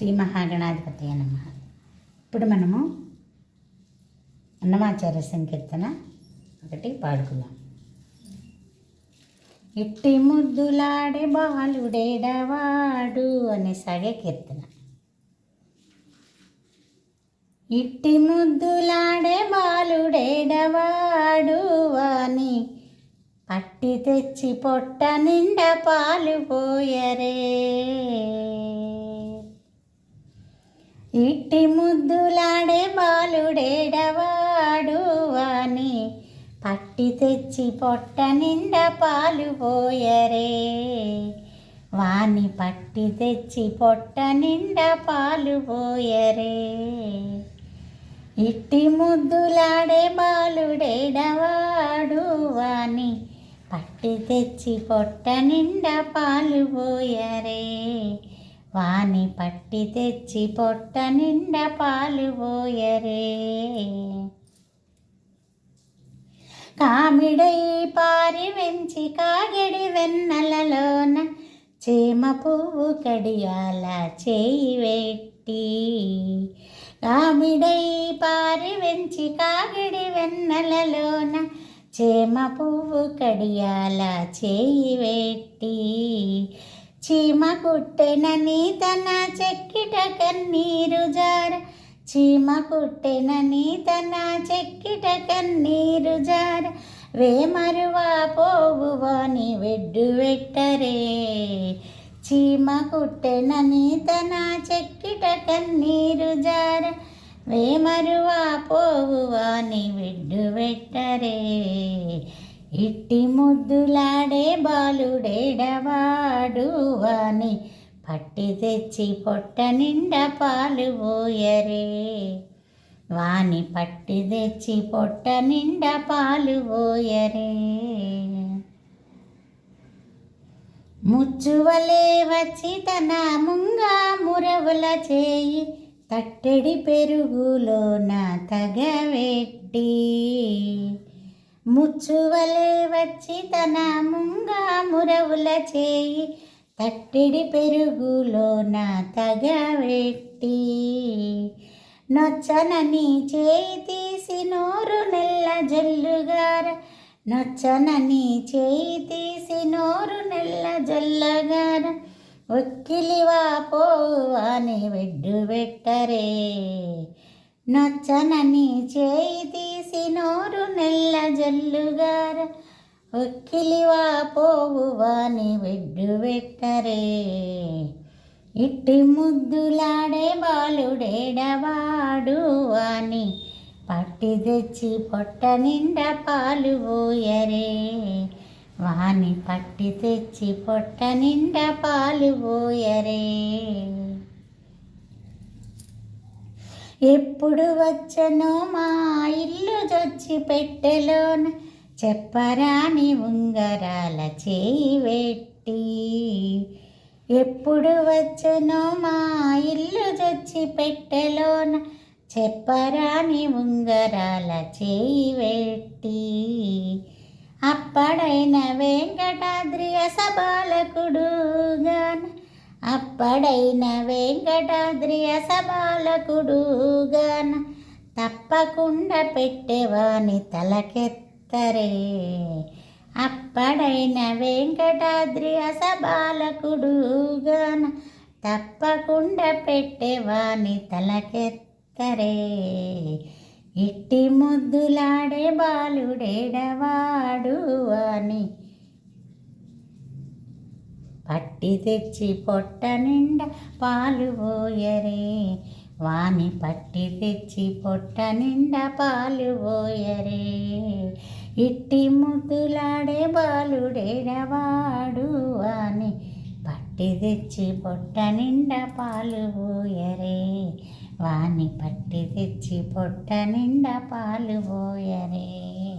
శ్రీ మహాగణాధిపతయ నమః. ఇప్పుడు మనము అన్నమాచార్య సంకీర్తన ఒకటి పాడుకుందాం. ఇట్టి ముద్దులాడే బాలుడేడవాడు అనే సాగే కీర్తన. ఇట్టి ముద్దులాడే బాలుడేడవాడు అని పట్టి తెచ్చి పొట్ట నిండా పాలు పోయరే. ఇట్టి ముద్దులాడే బాలుడేడవాడు అని పట్టి తెచ్చి పొట్ట నిండా పాలు పోయరే. వాని పట్టి తెచ్చి పొట్ట నిండా పాలు పోయరే. ఇట్టి ముద్దులాడే బాలుడేడవాడు అని పట్టి తెచ్చి పొట్ట నిండా పాలు పోయరే. వాని పట్టి తెచ్చి పొట్ట నిండా పాలు పోయరే. కామిడై పారి వెంచి కాగిడి వెన్నెలలోన చేమ పువ్వు కడియాల చేయి వెట్టి. కామిడై పారి వెంచి కాగిడి వెన్నెలలోన చేమ పువ్వు కడియాల చేయి వెట్టి. చీమ కుట్టెనని తన చెక్కిట కన్నీరు జార. చీమ కుట్టెనని తన చెక్కిట కన్నీరు జార. వేమరువా పోవువాని వెడ్డు వెట్టరే. చీమ కుట్టెనని తన చెక్కిట కన్నీరు జార. వేమరువా పోవువాని వెడ్డు వెట్టరే. ఇట్టి ముద్దులాడే బాలుడేడవాడు అని పట్టి తెచ్చి పొట్ట నిండా పాలు పోయరే. వాని పట్టి తెచ్చి పొట్ట నిండా పాలు పోయరే. ముచ్చువలే వచ్చి తన ముంగా మురవుల చేయి తట్టెడి పెరుగులోన తగవెట్టి. ముచ్చువలే వచ్చి తన ముంగా మురవుల చేయి తట్టెడి పెరుగులోన తగవెట్టి. నొచ్చనని చేయి తీసి నోరు నెల్ల జల్లుగార. నొచ్చనని చేయి తీసి నోరు నెల్ల జల్లగార. ఒక్కిలివా పోవాని వెడ్డు వెట్టరే. నొచ్చనని చేయి తీసి నోరు నెల్ల జల్లుగార. ఒక్కిలివా పోవువాని వెడ్డు వెట్టరే. ఇట్టి ముద్దులాడే బాలుడేడవాడు అని పట్టి తెచ్చి పొట్ట నిండా పాలు పోయరే. వాని పట్టి తెచ్చి పొట్ట నిండా పాలు పోయరే. ఎప్పుడు వచ్చనో మా ఇల్లు జొచ్చి పెట్టెలోన చెప్పరాని ఉంగరాల చేయి వెట్టి. ఎప్పుడు వచ్చనో మా ఇల్లు జొచ్చి పెట్టెలోన చెప్పరాని ఉంగరాల చేయి వెట్టి. అప్పడైన వెంకటాద్రి అసబాలకుడుగాన. అప్పడైన వెంకటాద్రి అసబాలకుడుగాన తప్పకుండా పెట్టేవాని తలకెత్తరే. అప్పడైన వెంకటాద్రి అసబాలకుడుగాన తప్పకుండా పెట్టేవాని తలకెత్తరే. ఇట్టి ముద్దులాడే బాలుడేడవాడు అని పట్టి తెచ్చి పొట్ట నిండా పాలు పోయరే. వాని పట్టి తెచ్చి పొట్ట నిండా పాలు పోయరే. ఇట్టి ముద్దులాడే బాలుడేడవాడు అని పట్టి తెచ్చి పొట్ట నిండా పాలు పోయరే. వాని పట్టి తెచ్చి పొట్ట నిండా పాలు పోయరే.